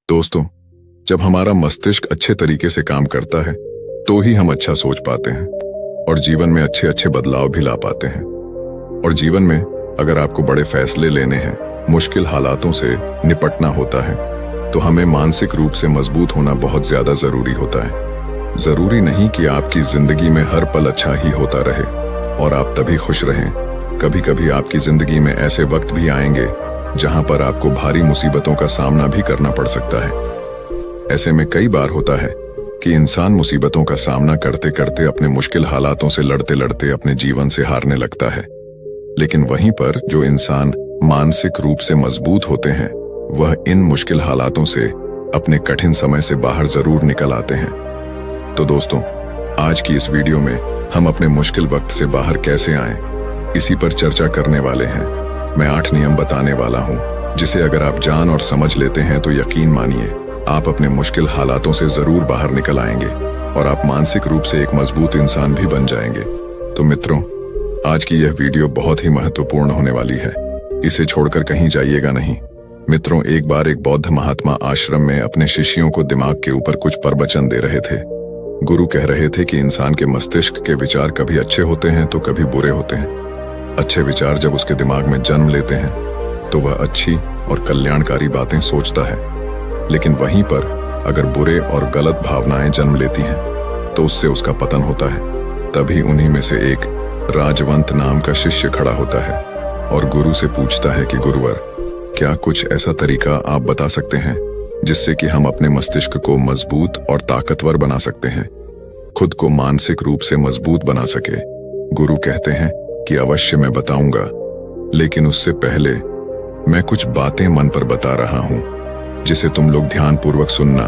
दोस्तों, जब हमारा मस्तिष्क अच्छे तरीके से काम करता है तो ही हम अच्छा सोच पाते हैं और जीवन में अच्छे अच्छे बदलाव भी ला पाते हैं। और जीवन में अगर आपको बड़े फैसले लेने हैं, मुश्किल हालातों से निपटना होता है, तो हमें मानसिक रूप से मजबूत होना बहुत ज्यादा जरूरी होता है। जरूरी नहीं कि आपकी जिंदगी में हर पल अच्छा ही होता रहे और आप तभी खुश रहें। कभी कभी आपकी जिंदगी में ऐसे वक्त भी आएंगे जहां पर आपको भारी मुसीबतों का सामना भी करना पड़ सकता है। ऐसे में कई बार होता है कि इंसान मुसीबतों का सामना करते करते अपने मुश्किल हालातों से लड़ते लड़ते अपने जीवन से हारने लगता है। लेकिन वहीं पर जो इंसान मानसिक रूप से मजबूत होते हैं, वह इन मुश्किल हालातों से अपने कठिन समय से बाहर जरूर निकल आते हैं। तो दोस्तों, आज की इस वीडियो में हम अपने मुश्किल वक्त से बाहर कैसे आएं, इसी पर चर्चा करने वाले हैं। मैं 8 नियम बताने वाला हूं, जिसे अगर आप जान और समझ लेते हैं तो यकीन मानिए आप अपने मुश्किल हालातों से जरूर बाहर निकल आएंगे और आप मानसिक रूप से एक मजबूत इंसान भी बन जाएंगे। तो मित्रों, आज की यह वीडियो बहुत ही महत्वपूर्ण होने वाली है, इसे छोड़कर कहीं जाइएगा नहीं। मित्रों, एक बार एक बौद्ध महात्मा आश्रम में अपने शिष्यों को दिमाग के ऊपर कुछ प्रवचन दे रहे थे। गुरु कह रहे थे कि इंसान के मस्तिष्क के विचार कभी अच्छे होते हैं तो कभी बुरे होते हैं। अच्छे विचार जब उसके दिमाग में जन्म लेते हैं तो वह अच्छी और कल्याणकारी बातें सोचता है, लेकिन वहीं पर अगर बुरे और गलत भावनाएं जन्म लेती हैं तो उससे उसका पतन होता है। तभी उन्हीं में से एक राजवंत नाम का शिष्य खड़ा होता है और गुरु से पूछता है कि गुरुवर, क्या कुछ ऐसा तरीका आप बता सकते हैं जिससे कि हम अपने मस्तिष्क को मजबूत और ताकतवर बना सकते हैं, खुद को मानसिक रूप से मजबूत बना सके। गुरु कहते हैं कि अवश्य मैं बताऊंगा, लेकिन उससे पहले मैं कुछ बातें मन पर बता रहा हूं जिसे तुम लोग ध्यानपूर्वक सुनना,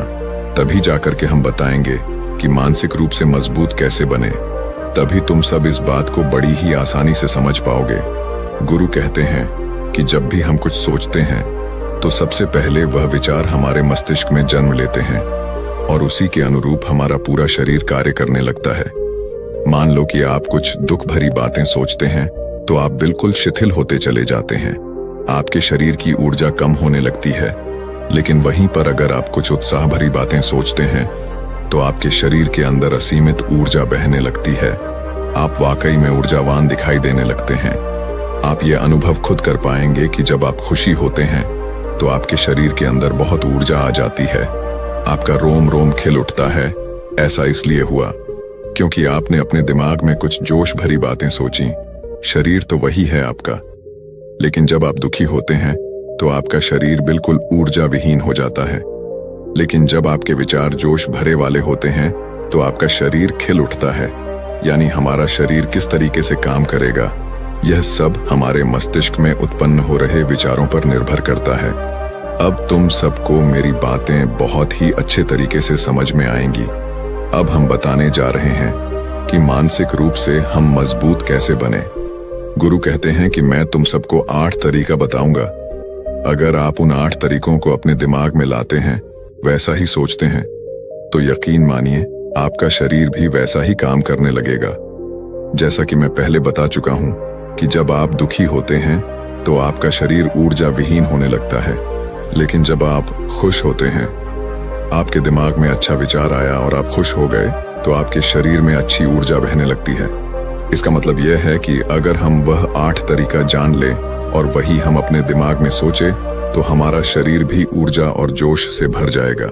तभी जाकर के हम बताएंगे कि मानसिक रूप से मजबूत कैसे बने। तभी तुम सब इस बात को बड़ी ही आसानी से समझ पाओगे। गुरु कहते हैं कि जब भी हम कुछ सोचते हैं तो सबसे पहले वह विचार हमारे मस्तिष्क में जन्म लेते हैं और उसी के अनुरूप हमारा पूरा शरीर कार्य करने लगता है। मान लो कि आप कुछ दुख भरी बातें सोचते हैं तो आप बिल्कुल शिथिल होते चले जाते हैं, आपके शरीर की ऊर्जा कम होने लगती है। लेकिन वहीं पर अगर आप कुछ उत्साह भरी बातें सोचते हैं तो आपके शरीर के अंदर असीमित ऊर्जा बहने लगती है। आप वाकई में ऊर्जावान दिखाई देने लगते हैं। आप ये अनुभव खुद कर पाएंगे कि जब आप खुशी होते हैं तो आपके शरीर के अंदर बहुत ऊर्जा आ जाती है, आपका रोम रोम खिल उठता है। ऐसा इसलिए हुआ क्योंकि आपने अपने दिमाग में कुछ जोश भरी बातें सोची। शरीर तो वही है आपका, लेकिन जब आप दुखी होते हैं तो आपका शरीर बिल्कुल ऊर्जा विहीन हो जाता है। लेकिन जब आपके विचार जोश भरे वाले होते हैं तो आपका शरीर खिल उठता है। यानी हमारा शरीर किस तरीके से काम करेगा, यह सब हमारे मस्तिष्क में उत्पन्न हो रहे विचारों पर निर्भर करता है। अब तुम सबको मेरी बातें बहुत ही अच्छे तरीके से समझ में आएंगी। अब हम बताने जा रहे हैं कि मानसिक रूप से हम मजबूत कैसे बने। गुरु कहते हैं कि मैं तुम सबको 8 तरीका बताऊंगा। अगर आप उन 8 तरीकों को अपने दिमाग में लाते हैं, वैसा ही सोचते हैं, तो यकीन मानिए आपका शरीर भी वैसा ही काम करने लगेगा। जैसा कि मैं पहले बता चुका हूं कि जब आप दुखी होते हैं तो आपका शरीर ऊर्जा विहीन होने लगता है, लेकिन जब आप खुश होते हैं, आपके दिमाग में अच्छा विचार आया और आप खुश हो गए, तो आपके शरीर में अच्छी ऊर्जा बहने लगती है। इसका मतलब यह है कि अगर हम वह 8 तरीका जान लें और वही हम अपने दिमाग में सोचे तो हमारा शरीर भी ऊर्जा और जोश से भर जाएगा,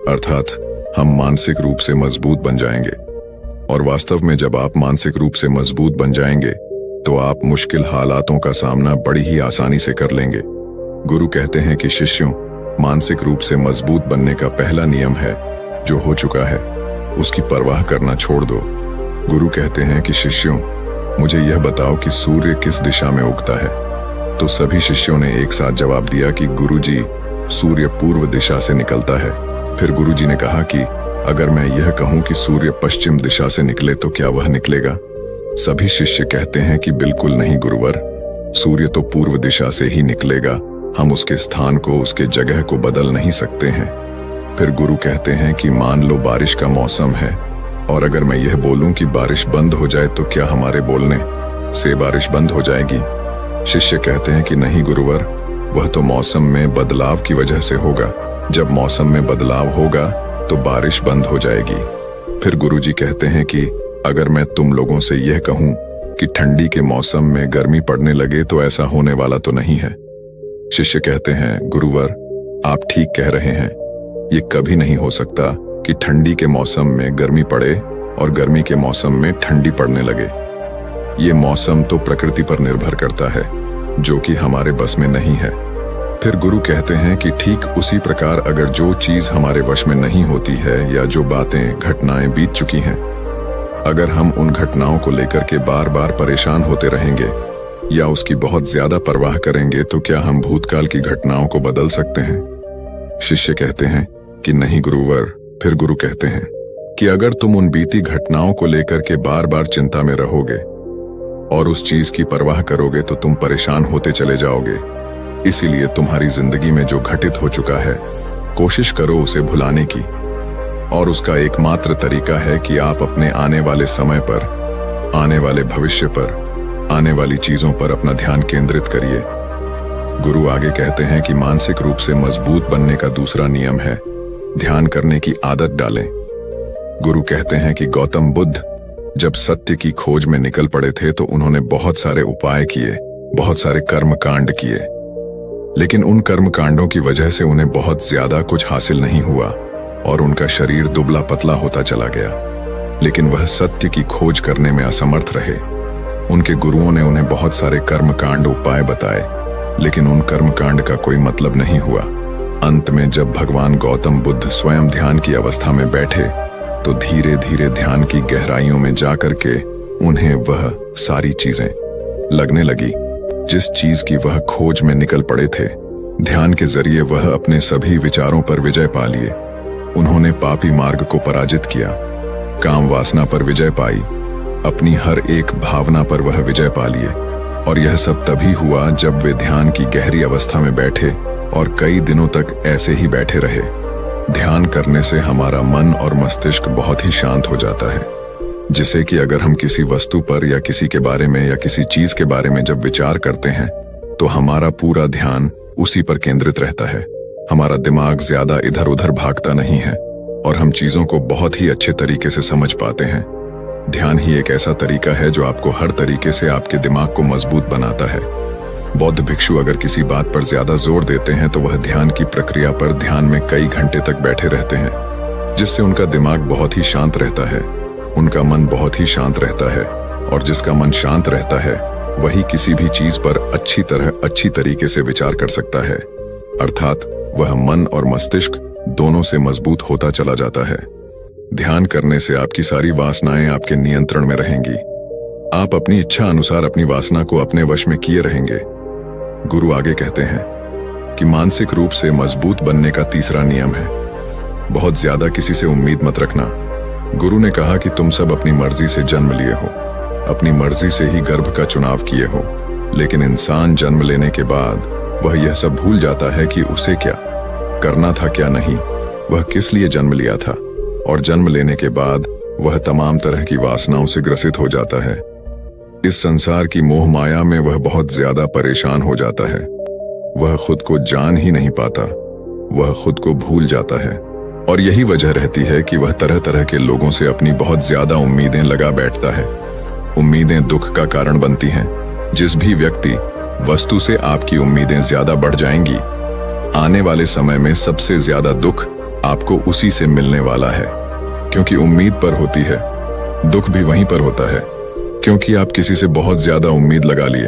अर्थात हम मानसिक रूप से मजबूत बन जाएंगे। और वास्तव में जब आप मानसिक रूप से मजबूत बन जाएंगे तो आप मुश्किल हालातों का सामना बड़ी ही आसानी से कर लेंगे। गुरु कहते हैं कि शिष्यों, मानसिक रूप से मजबूत बनने का पहला नियम है, जो हो चुका है उसकी परवाह करना छोड़ दो। गुरु कहते हैं कि शिष्यों, मुझे यह बताओ कि सूर्य किस दिशा में उगता है। तो सभी शिष्यों ने एक साथ जवाब दिया कि गुरुजी, सूर्य पूर्व दिशा से निकलता है। फिर गुरुजी ने कहा कि अगर मैं यह कहूं कि सूर्य पश्चिम दिशा से निकले तो क्या वह निकलेगा? सभी शिष्य कहते हैं कि बिल्कुल नहीं गुरुवर, सूर्य तो पूर्व दिशा से ही निकलेगा, हम उसके स्थान को, उसके जगह को बदल नहीं सकते हैं। फिर गुरु कहते हैं कि मान लो बारिश का मौसम है और अगर मैं यह बोलूं कि बारिश बंद हो जाए तो क्या हमारे बोलने से बारिश बंद हो जाएगी? शिष्य कहते हैं कि नहीं गुरुवर, वह तो मौसम में बदलाव की वजह से होगा, जब मौसम में बदलाव होगा तो बारिश बंद हो जाएगी। फिर गुरुजी कहते हैं कि अगर मैं तुम लोगों से यह कहूं कि ठंडी के मौसम में गर्मी पड़ने लगे तो ऐसा होने वाला तो नहीं है। शिष्य कहते हैं, गुरुवर आप ठीक कह रहे हैं, ये कभी नहीं हो सकता कि ठंडी के मौसम में गर्मी पड़े और गर्मी के मौसम में ठंडी पड़ने लगे। ये मौसम तो प्रकृति पर निर्भर करता है, जो कि हमारे बस में नहीं है। फिर गुरु कहते हैं कि ठीक उसी प्रकार अगर जो चीज हमारे वश में नहीं होती है या जो बातें घटनाएं बीत चुकी हैं, अगर हम उन घटनाओं को लेकर के बार बार परेशान होते रहेंगे या उसकी बहुत ज्यादा परवाह करेंगे तो क्या हम भूतकाल की घटनाओं को बदल सकते हैं? शिष्य कहते हैं कि नहीं गुरुवर। फिर गुरु कहते हैं कि अगर तुम उन बीती घटनाओं को लेकर के बार बार चिंता में रहोगे और उस चीज की परवाह करोगे तो तुम परेशान होते चले जाओगे। इसीलिए तुम्हारी जिंदगी में जो घटित हो चुका है, कोशिश करो उसे भुलाने की, और उसका एकमात्र तरीका है कि आप अपने आने वाले समय पर, आने वाले भविष्य पर, आने वाली चीजों पर अपना ध्यान केंद्रित करिए। गुरु आगे कहते हैं कि मानसिक रूप से मजबूत बनने का दूसरा नियम है ध्यान करने की आदत डालें। गुरु कहते हैं कि गौतम बुद्ध जब सत्य की खोज में निकल पड़े थे तो उन्होंने बहुत सारे उपाय किए, बहुत सारे कर्म कांड किए, लेकिन उन कर्म कांडों की वजह से उन्हें बहुत ज्यादा कुछ हासिल नहीं हुआ और उनका शरीर दुबला पतला होता चला गया। लेकिन वह सत्य की खोज करने में असमर्थ रहे। उनके गुरुओं ने उन्हें बहुत सारे कर्म कांड उपाय बताए, लेकिन उन कर्म कांड का कोई मतलब नहीं हुआ। अंत में जब भगवान गौतम बुद्ध स्वयं ध्यान की अवस्था में बैठे तो धीरे धीरे ध्यान की गहराइयों में जाकर के उन्हें वह सारी चीजें लगने लगी जिस चीज की वह खोज में निकल पड़े थे। ध्यान के जरिए वह अपने सभी विचारों पर विजय पा लिए। उन्होंने पापी मार्ग को पराजित किया, काम वासना पर विजय पाई, अपनी हर एक भावना पर वह विजय पा लिए। और यह सब तभी हुआ जब वे ध्यान की गहरी अवस्था में बैठे और कई दिनों तक ऐसे ही बैठे रहे। ध्यान करने से हमारा मन और मस्तिष्क बहुत ही शांत हो जाता है, जिसे कि अगर हम किसी वस्तु पर या किसी के बारे में या किसी चीज के बारे में जब विचार करते हैं तो हमारा पूरा ध्यान उसी पर केंद्रित रहता है। हमारा दिमाग ज्यादा इधर उधर भागता नहीं है और हम चीजों को बहुत ही अच्छे तरीके से समझ पाते हैं। ध्यान ही एक ऐसा तरीका है जो आपको हर तरीके से आपके दिमाग को मजबूत बनाता है। बौद्ध भिक्षु अगर किसी बात पर ज्यादा जोर देते हैं तो वह ध्यान की प्रक्रिया पर ध्यान में कई घंटे तक बैठे रहते हैं, जिससे उनका दिमाग बहुत ही शांत रहता है, उनका मन बहुत ही शांत रहता है, और जिसका मन शांत रहता है वही किसी भी चीज पर अच्छी तरीके से विचार कर सकता है। अर्थात वह मन और मस्तिष्क दोनों से मजबूत होता चला जाता है। ध्यान करने से आपकी सारी वासनाएं आपके नियंत्रण में रहेंगी। आप अपनी इच्छा अनुसार अपनी वासना को अपने वश में किए रहेंगे। गुरु आगे कहते हैं कि मानसिक रूप से मजबूत बनने का तीसरा नियम है बहुत ज्यादा किसी से उम्मीद मत रखना। गुरु ने कहा कि तुम सब अपनी मर्जी से जन्म लिए हो, अपनी मर्जी से ही गर्भ का चुनाव किए हो, लेकिन इंसान जन्म लेने के बाद वह यह सब भूल जाता है कि उसे क्या करना था क्या नहीं, वह किस लिए जन्म लिया था, और जन्म लेने के बाद वह तमाम तरह की वासनाओं से ग्रसित हो जाता है। इस संसार की मोह माया में वह बहुत ज्यादा परेशान हो जाता है। वह खुद को जान ही नहीं पाता, वह खुद को भूल जाता है, और यही वजह रहती है कि वह तरह तरह के लोगों से अपनी बहुत ज्यादा उम्मीदें लगा बैठता है। उम्मीदें दुख का कारण बनती हैं। जिस भी व्यक्ति वस्तु से आपकी उम्मीदें ज्यादा बढ़ जाएंगी, आने वाले समय में सबसे ज्यादा दुख आपको उसी से मिलने वाला है, क्योंकि उम्मीद पर होती है। दुख भी वहीं पर होता है, क्योंकि आप किसी से बहुत ज्यादा उम्मीद लगा लिए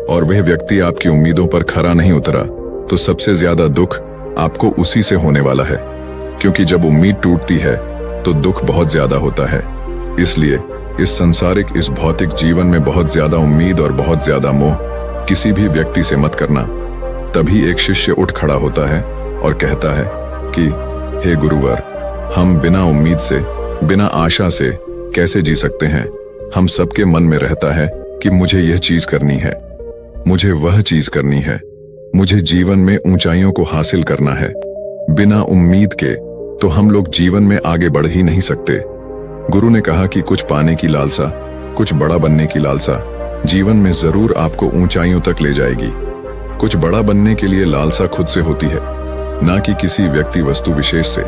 और वह व्यक्ति आपकी उम्मीदों पर खरा नहीं उतरा, तो सबसे ज्यादा दुख आपको उसी से होने वाला है, क्योंकि जब उम्मीद टूटती है तो दुख बहुत ज्यादा होता है। इसलिए इस संसारिक, इस भौतिक जीवन में बहुत ज्यादा उम्मीद और बहुत ज्यादा मोह किसी भी व्यक्ति से मत करना। तभी एक शिष्य उठ खड़ा होता है और कहता है कि हे गुरुवर, हम बिना उम्मीद से, बिना आशा से कैसे जी सकते हैं? हम सबके मन में रहता है कि मुझे यह चीज करनी है, मुझे वह चीज करनी है, मुझे जीवन में ऊंचाइयों को हासिल करना है। बिना उम्मीद के तो हम लोग जीवन में आगे बढ़ ही नहीं सकते। गुरु ने कहा कि कुछ पाने की लालसा, कुछ बड़ा बनने की लालसा जीवन में जरूर आपको ऊंचाइयों तक ले जाएगी। कुछ बड़ा बनने के लिए लालसा खुद से होती है, ना कि किसी व्यक्ति वस्तु विशेष से।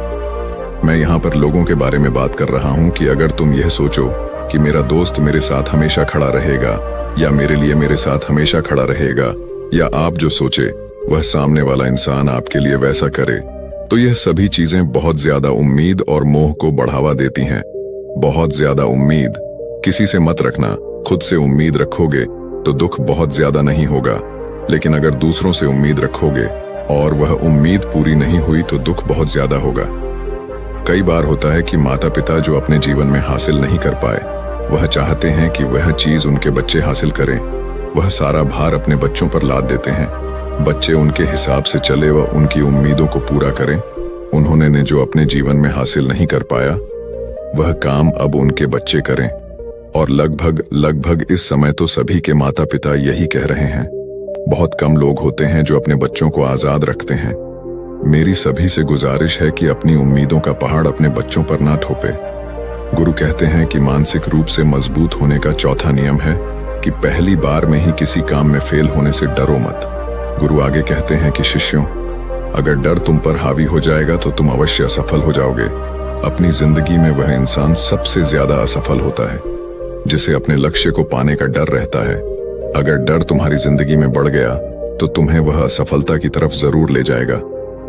मैं यहाँ पर लोगों के बारे में बात कर रहा हूँ कि अगर तुम यह सोचो कि मेरा दोस्त मेरे साथ हमेशा खड़ा रहेगा या मेरे लिए मेरे साथ हमेशा खड़ा रहेगा, या आप जो सोचे वह सामने वाला इंसान आपके लिए वैसा करे, तो यह सभी चीजें बहुत ज्यादा उम्मीद और मोह को बढ़ावा देती हैं। बहुत ज्यादा उम्मीद किसी से मत रखना। खुद से उम्मीद रखोगे तो दुख बहुत ज्यादा नहीं होगा, लेकिन अगर दूसरों से उम्मीद रखोगे और वह उम्मीद पूरी नहीं हुई तो दुख बहुत ज्यादा होगा। कई बार होता है कि माता पिता जो अपने जीवन में हासिल नहीं कर पाए, वह चाहते हैं कि वह चीज उनके बच्चे हासिल करें। वह सारा भार अपने बच्चों पर लाद देते हैं। बच्चे उनके हिसाब से चले व उनकी उम्मीदों को पूरा करें। उन्होंने ने जो अपने जीवन में हासिल नहीं कर पाया, वह काम अब उनके बच्चे करें। और लगभग इस समय तो सभी के माता पिता यही कह रहे हैं। बहुत कम लोग होते हैं जो अपने बच्चों को आजाद रखते हैं। मेरी सभी से गुजारिश है कि अपनी उम्मीदों का पहाड़ अपने बच्चों पर ना थोपे। गुरु कहते हैं कि मानसिक रूप से मजबूत होने का चौथा नियम है कि पहली बार में ही किसी काम में फेल होने से डरो मत। गुरु आगे कहते हैं कि शिष्यों, अगर डर तुम पर हावी हो जाएगा तो तुम अवश्य असफल हो जाओगे। अपनी जिंदगी में वह इंसान सबसे ज्यादा असफल होता है जिसे अपने लक्ष्य को पाने का डर रहता है। अगर डर तुम्हारी जिंदगी में बढ़ गया तो तुम्हें वह असफलता की तरफ जरूर ले जाएगा,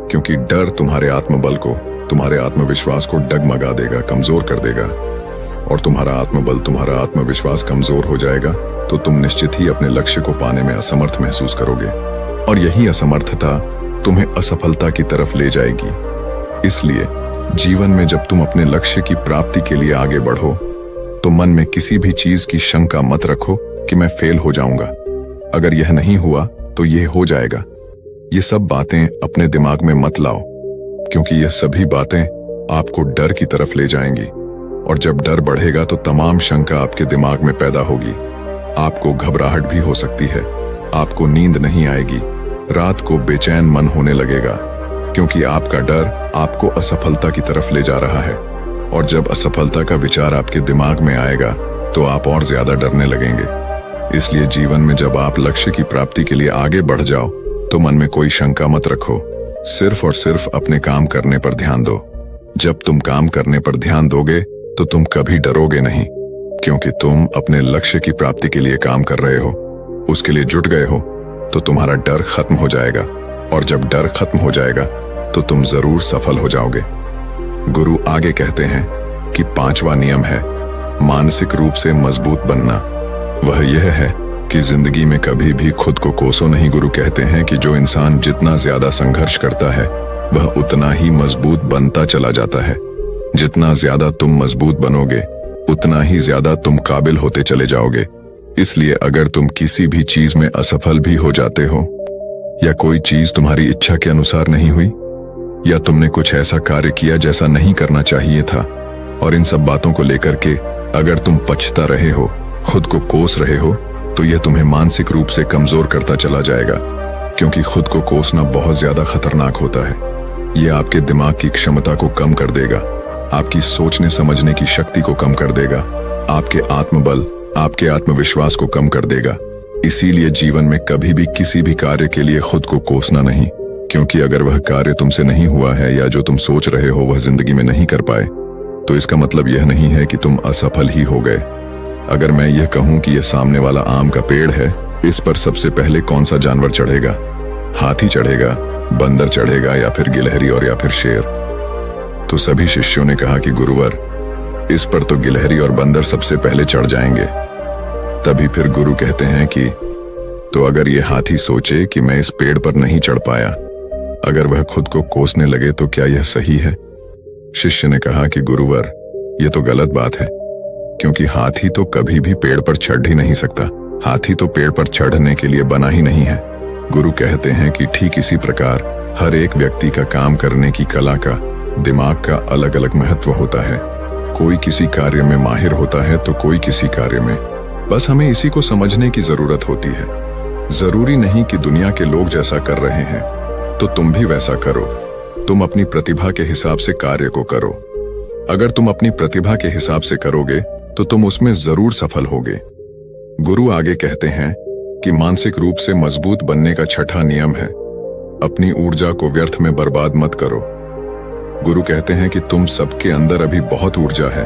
क्योंकि डर तुम्हारे आत्मबल को, तुम्हारे आत्मविश्वास को डगमगा देगा, कमजोर कर देगा। और तुम्हारा आत्मबल, तुम्हारा आत्मविश्वास कमजोर हो जाएगा तो तुम निश्चित ही अपने लक्ष्य को पाने में असमर्थ महसूस करोगे, और यही असमर्थता तुम्हें असफलता की तरफ ले जाएगी। इसलिए जीवन में जब तुम अपने लक्ष्य की प्राप्ति के लिए आगे बढ़ो तो मन में किसी भी चीज की शंका मत रखो कि मैं फेल हो जाऊंगा। अगर यह नहीं हुआ तो यह हो जाएगा। ये सब बातें अपने दिमाग में मत लाओ, क्योंकि यह सभी बातें आपको डर की तरफ ले जाएंगी। और जब डर बढ़ेगा तो तमाम शंका आपके दिमाग में पैदा होगी। आपको घबराहट भी हो सकती है, आपको नींद नहीं आएगी, रात को बेचैन मन होने लगेगा, क्योंकि आपका डर आपको असफलता की तरफ ले जा रहा है। और जब असफलता का विचार आपके दिमाग में आएगा तो आप और ज्यादा डरने लगेंगे। इसलिए जीवन में जब आप लक्ष्य की प्राप्ति के लिए आगे बढ़ जाओ तो मन में कोई शंका मत रखो, सिर्फ और सिर्फ अपने काम करने पर ध्यान दो। जब तुम काम करने पर ध्यान दोगे तो तुम कभी डरोगे नहीं, क्योंकि तुम अपने लक्ष्य की प्राप्ति के लिए काम कर रहे हो, उसके लिए जुट गए हो, तो तुम्हारा डर खत्म हो जाएगा। और जब डर खत्म हो जाएगा तो तुम जरूर सफल हो जाओगे। गुरु आगे कहते हैं कि पांचवा नियम है मानसिक रूप से मजबूत बनना। वह यह है कि जिंदगी में कभी भी खुद को कोसो नहीं। गुरु कहते हैं कि जो इंसान जितना ज्यादा संघर्ष करता है वह उतना ही मजबूत बनता चला जाता है। जितना ज्यादा तुम मजबूत बनोगे उतना ही ज्यादा तुम काबिल होते चले जाओगे। इसलिए अगर तुम किसी भी चीज में असफल भी हो जाते हो, या कोई चीज तुम्हारी इच्छा के अनुसार नहीं हुई, या तुमने कुछ ऐसा कार्य किया जैसा नहीं करना चाहिए था, और इन सब बातों को लेकर के अगर तुम पछता रहे हो, खुद को कोस रहे हो, तो यह तुम्हें मानसिक रूप से कमजोर करता चला जाएगा। क्योंकि खुद को कोसना बहुत ज्यादा खतरनाक होता है। यह आपके दिमाग की क्षमता को कम कर देगा, आपकी सोचने समझने की शक्ति को कम कर देगा, आपके आत्मबल, आपके आत्मविश्वास को कम कर देगा। इसीलिए जीवन में कभी भी किसी भी कार्य के लिए खुद को कोसना नहीं, क्योंकि अगर वह कार्य तुमसे नहीं हुआ है या जो तुम सोच रहे हो वह जिंदगी में नहीं कर पाए, तो इसका मतलब यह नहीं है कि तुम असफल ही हो गए। अगर मैं यह कहूं कि यह सामने वाला आम का पेड़ है, इस पर सबसे पहले कौन सा जानवर चढ़ेगा? हाथी चढ़ेगा, बंदर चढ़ेगा, या फिर गिलहरी और या फिर शेर? तो सभी शिष्यों ने कहा कि गुरुवर, इस पर तो गिलहरी और बंदर सबसे पहले चढ़ जाएंगे। तभी फिर गुरु कहते हैं कि तो अगर ये हाथी सोचे कि मैं इस पेड़ पर नहीं चढ़ पाया, अगर वह खुद को कोसने लगे तो क्या यह सही है? शिष्य ने कहा कि गुरुवर, यह तो गलत बात है, क्योंकि हाथी तो कभी भी पेड़ पर चढ़ ही नहीं सकता। हाथी तो पेड़ पर चढ़ने के लिए बना ही नहीं है। गुरु कहते हैं कि ठीक इसी प्रकार हर एक व्यक्ति का काम करने की कला का, दिमाग का अलग अलग महत्व होता है। कोई किसी कार्य में माहिर होता है तो कोई किसी कार्य में। बस हमें इसी को समझने की जरूरत होती है। जरूरी नहीं कि दुनिया के लोग जैसा कर रहे हैं तो तुम भी वैसा करो। तुम अपनी प्रतिभा के हिसाब से कार्य को करो। अगर तुम अपनी प्रतिभा के हिसाब से करोगे तो तुम उसमें जरूर सफल होगे। गुरु आगे कहते हैं कि मानसिक रूप से मजबूत बनने का छठा नियम है अपनी ऊर्जा को व्यर्थ में बर्बाद मत करो। गुरु कहते हैं कि तुम सबके अंदर अभी बहुत ऊर्जा है।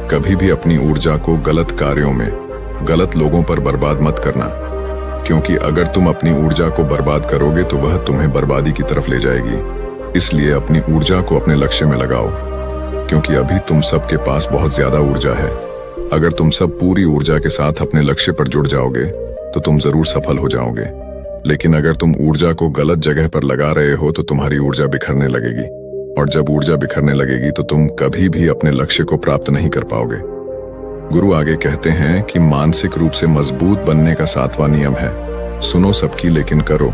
कभी भी अपनी ऊर्जा को गलत कार्यों में, गलत लोगों पर बर्बाद मत करना, क्योंकि अगर तुम अपनी ऊर्जा को बर्बाद करोगे तो वह तुम्हें बर्बादी की तरफ ले जाएगी। इसलिए अपनी ऊर्जा को अपने लक्ष्य में लगाओ, क्योंकि अभी तुम सबके पास बहुत ज्यादा ऊर्जा है। अगर तुम सब पूरी ऊर्जा के साथ अपने लक्ष्य पर जुड़ जाओगे तो तुम जरूर सफल हो जाओगे। लेकिन अगर तुम ऊर्जा को गलत जगह पर लगा रहे हो तो तुम्हारी ऊर्जा बिखरने लगेगी, और जब ऊर्जा बिखरने लगेगी तो तुम कभी भी अपने लक्ष्य को प्राप्त नहीं कर पाओगे। गुरु आगे कहते हैं कि मानसिक रूप से मजबूत बनने का 7वां नियम है, सुनो सबकी लेकिन करो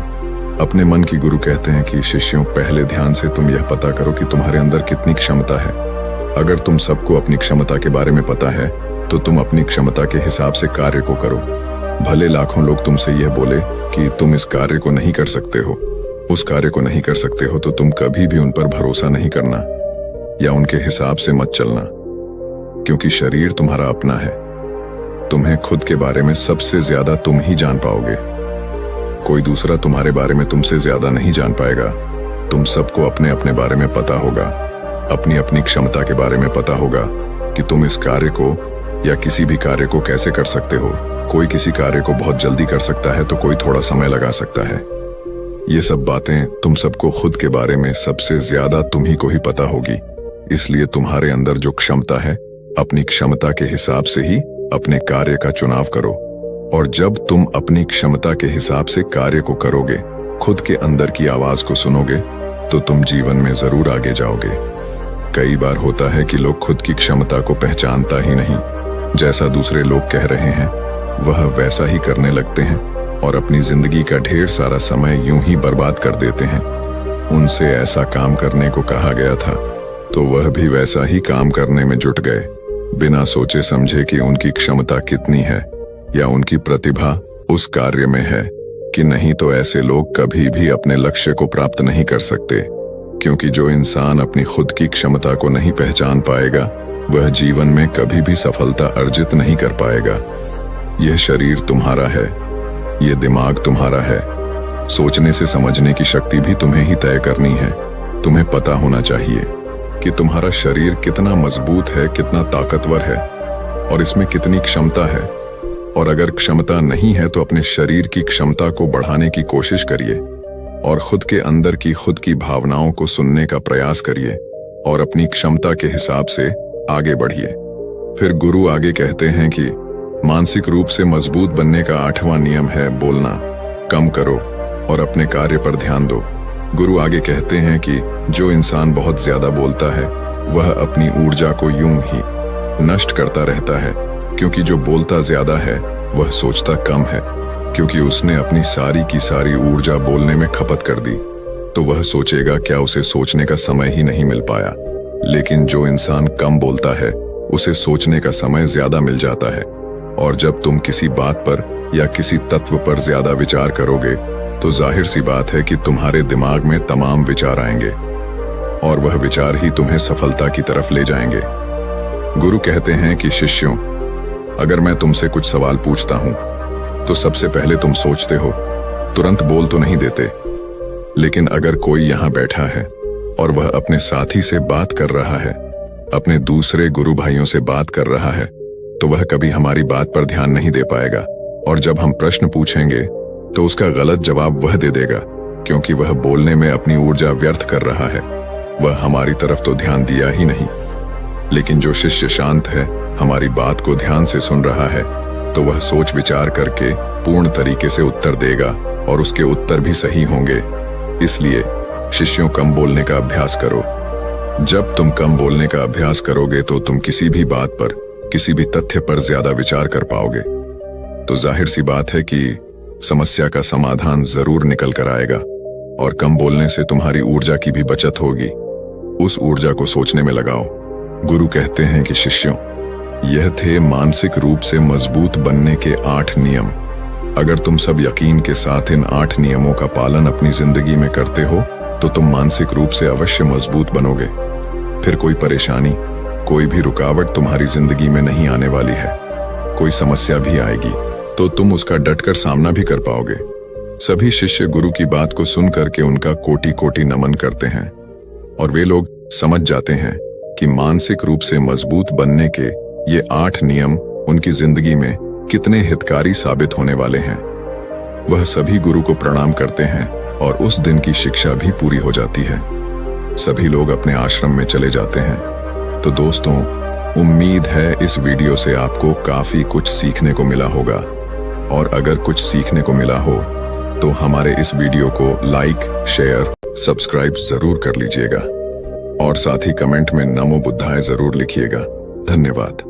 अपने मन की। गुरु कहते हैं कि शिष्यों, पहले ध्यान से तुम यह पता करो कि तुम्हारे अंदर कितनी क्षमता है। अगर तुम सबको अपनी क्षमता के बारे में पता है तो तुम अपनी क्षमता के हिसाब से कार्य को करो। भले लाखों लोग तुमसे यह बोले कि तुम इस कार्य को नहीं कर सकते हो, उस कार्य को नहीं कर सकते हो, तो तुम कभी भी उन पर भरोसा नहीं करना या उनके हिसाब से मत चलना, क्योंकि शरीर तुम्हारा अपना है। तुम्हें खुद के बारे में सबसे ज्यादा तुम ही जान पाओगे। कोई दूसरा तुम्हारे बारे में तुमसे ज्यादा नहीं जान पाएगा। तुम सबको अपने अपने बारे में पता होगा, अपनी अपनी क्षमता के बारे में पता होगा कि तुम इस कार्य को या किसी भी कार्य को कैसे कर सकते हो। कोई किसी कार्य को बहुत जल्दी कर सकता है तो कोई थोड़ा समय लगा सकता है। ये सब बातें तुम सबको खुद के बारे में सबसे ज्यादा तुम ही को ही पता होगी। इसलिए तुम्हारे अंदर जो क्षमता है, अपनी क्षमता के हिसाब से ही अपने कार्य का चुनाव करो। और जब तुम अपनी क्षमता के हिसाब से कार्य को करोगे, खुद के अंदर की आवाज को सुनोगे, तो तुम जीवन में जरूर आगे जाओगे। कई बार होता है कि लोग खुद की क्षमता को पहचानता ही नहीं, जैसा दूसरे लोग कह रहे हैं वह वैसा ही करने लगते हैं और अपनी जिंदगी का ढेर सारा समय यूं ही बर्बाद कर देते हैं। उनसे ऐसा काम करने को कहा गया था तो वह भी वैसा ही काम करने में जुट गए, बिना सोचे समझे कि उनकी क्षमता कितनी है या उनकी प्रतिभा उस कार्य में है कि नहीं। तो ऐसे लोग कभी भी अपने लक्ष्य को प्राप्त नहीं कर सकते, क्योंकि जो इंसान अपनी खुद की क्षमता को नहीं पहचान पाएगा वह जीवन में कभी भी सफलता अर्जित नहीं कर पाएगा। यह शरीर तुम्हारा है, यह दिमाग तुम्हारा है, सोचने से समझने की शक्ति भी तुम्हें ही तय करनी है। तुम्हें पता होना चाहिए कि तुम्हारा शरीर कितना मजबूत है, कितना ताकतवर है और इसमें कितनी क्षमता है। और अगर क्षमता नहीं है तो अपने शरीर की क्षमता को बढ़ाने की कोशिश करिए और खुद के अंदर की खुद की भावनाओं को सुनने का प्रयास करिए और अपनी क्षमता के हिसाब से आगे बढ़िए। फिर गुरु आगे कहते हैं कि मानसिक रूप से मजबूत बनने का 8वां नियम है, बोलना कम करो और अपने कार्य पर ध्यान दो। गुरु आगे कहते हैं कि जो इंसान बहुत ज्यादा बोलता है वह अपनी ऊर्जा को यूं ही नष्ट करता रहता है, क्योंकि जो बोलता ज्यादा है वह सोचता कम है, क्योंकि उसने अपनी सारी की सारी ऊर्जा बोलने में खपत कर दी तो वह सोचेगा क्या उसे सोचने का समय ही नहीं मिल पाया। लेकिन जो इंसान कम बोलता है उसे सोचने का समय ज्यादा मिल जाता है। और जब तुम किसी बात पर या किसी तत्व पर ज्यादा विचार करोगे तो जाहिर सी बात है कि तुम्हारे दिमाग में तमाम विचार आएंगे और वह विचार ही तुम्हें सफलता की तरफ ले जाएंगे। गुरु कहते हैं कि शिष्यों, अगर मैं तुमसे कुछ सवाल पूछता हूं तो सबसे पहले तुम सोचते हो, तुरंत बोल तो नहीं देते। लेकिन अगर कोई यहां बैठा है और वह अपने साथी से बात कर रहा है, अपने दूसरे गुरु भाइयों से बात कर रहा है, तो वह कभी हमारी बात पर ध्यान नहीं दे पाएगा। और जब हम प्रश्न पूछेंगे तो उसका गलत जवाब वह दे देगा, क्योंकि वह बोलने में अपनी ऊर्जा व्यर्थ कर रहा है। वह हमारी तरफ तो ध्यान दिया ही नहीं। लेकिन जो शिष्य शांत है, हमारी बात को ध्यान से सुन रहा है, तो वह सोच विचार करके पूर्ण तरीके से उत्तर देगा और उसके उत्तर भी सही होंगे। इसलिए शिष्यों, कम बोलने का अभ्यास करो। जब तुम कम बोलने का अभ्यास करोगे तो तुम किसी भी बात पर, किसी भी तथ्य पर ज्यादा विचार कर पाओगे। तो जाहिर सी बात है कि समस्या का समाधान जरूर निकल कर आएगा। और कम बोलने से तुम्हारी ऊर्जा की भी बचत होगी। उस ऊर्जा को सोचने में लगाओ। गुरु कहते हैं कि शिष्यों, यह थे मानसिक रूप से मजबूत बनने के 8 नियम। अगर तुम सब यकीन के साथ इन 8 नियमों का पालन अपनी जिंदगी में करते हो तो तुम मानसिक रूप से अवश्य मजबूत बनोगे। फिर कोई परेशानी, कोई भी रुकावट तुम्हारी जिंदगी में नहीं आने वाली है। कोई समस्या भी आएगी तो तुम उसका डटकर सामना भी कर पाओगे। सभी शिष्य गुरु की बात को सुन करके उनका कोटि कोटि नमन करते हैं और वे लोग समझ जाते हैं कि मानसिक रूप से मजबूत बनने के ये 8 नियम उनकी जिंदगी में कितने हितकारी साबित होने वाले हैं। वह सभी गुरु को प्रणाम करते हैं और उस दिन की शिक्षा भी पूरी हो जाती है। सभी लोग अपने आश्रम में चले जाते हैं। तो दोस्तों, उम्मीद है इस वीडियो से आपको काफी कुछ सीखने को मिला होगा, और अगर कुछ सीखने को मिला हो तो हमारे इस वीडियो को लाइक, शेयर, सब्सक्राइब जरूर कर लीजिएगा और साथ ही कमेंट में नमो बुद्धाय जरूर लिखिएगा। धन्यवाद।